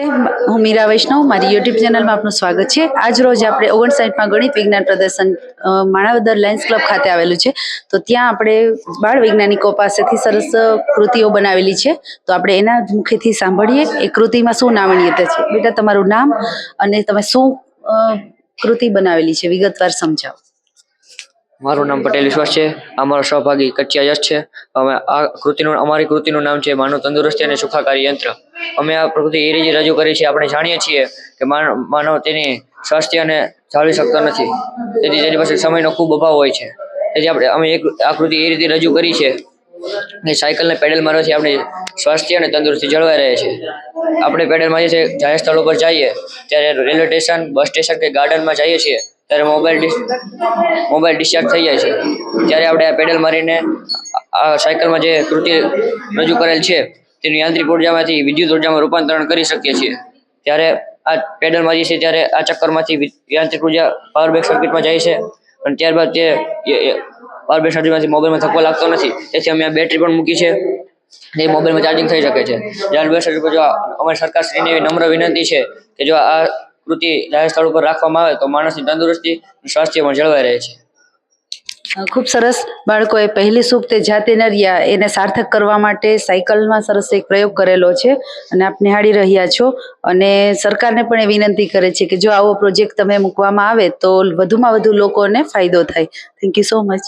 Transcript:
હું મીરા વૈષ્ણવ, મારી યુટ્યુબ ચેનલમાં આપનું સ્વાગત છે। આજ રોજ આપણે 59માં ગણિત વિજ્ઞાન પ્રદર્શન માણાવદર લાયન્સ ક્લબ ખાતે આવેલું છે। તો ત્યાં આપણે બાળ વૈજ્ઞાનિકો પાસેથી સરસ કૃતિઓ બનાવેલી છે। તો આપણે એના મુખેથી સાંભળીએ એ કૃતિમાં શું નાવીન્યતા છે। બેટા, તમારું નામ અને તમે શું કૃતિ બનાવેલી છે વિગતવાર સમજાવો। મારું નામ પટેલ વિશ્વાસ છે। અમારો સહભાગી કચ્યા યશ છે। અમે આ અમારી કૃતિનું નામ છે માનવ તંદુરસ્તી અને સુખાકારી યંત્ર। અમે આ પ્રકૃતિ એ રીતે રજૂ કરી છે। આપણે જાણીએ છીએ કે માનવ તેની સ્વાસ્થ્ય અને જાળવી શકતો નથી, તેથી તેની પાસે સમયનો ખૂબ અભાવ હોય છે। તેથી અમે એક આકૃતિ એ રીતે રજૂ કરી છે કે સાયકલને પેડલ મારવાથી આપણી સ્વાસ્થ્ય અને તંદુરસ્તી જળવાઈ રહે છે। આપણે પેડલ મારીએ છીએ, જાહેર સ્થળો પર જઈએ ત્યારે રેલવે સ્ટેશન, બસ સ્ટેશન કે ગાર્ડનમાં જઈએ છીએ ત્યારે મોબાઈલ ડિસ્ચાર્જ થઈ જાય છે। ત્યારે આપણે આ પેડલ મારીને આ સાયકલમાં જે કૃતિ રજૂ કરેલ છે તેની યાંત્રિક ઉર્જામાંથી વિદ્યુત ઉર્જામાં રૂપાંતરણ કરી શકીએ છીએ। ત્યારે આ પેડલ મારીએ છીએ ત્યારે આ ચક્કરમાંથી યાંત્રિક ઉર્જા પાવર બેક સર્કિટમાં જાય છે અને ત્યારબાદ તે પાવર બેક સર્કિટમાંથી મોબાઈલમાં ધક્કો લાગતો નથી, તેથી અમે આ બેટરી પણ મૂકી છે, એ મોબાઈલમાં ચાર્જિંગ થઈ શકે છે। જાહેર બેક સર્કિટ પર જો અમારી સરકારશ્રીને એવી નમ્ર વિનંતી છે કે જો આ કૃતિ જાહેર સ્થળ ઉપર રાખવામાં આવે તો માણસની તંદુરસ્તી સ્વાસ્થ્ય પણ જળવાઈ રહે છે। ખૂબ સરસ। બાળકોએ પહેલી સૂપ તે જાતે નર્યા એને સાર્થક કરવા માટે સાયકલમાં સરસ એક પ્રયોગ કરેલો છે અને આપ નિહાળી રહ્યા છો અને સરકારને પણ એ વિનંતી કરે છે કે જો આવો પ્રોજેક્ટ તમે મૂકવામાં આવે તો વધુમાં વધુ લોકોને ફાયદો થાય। Thank you so much.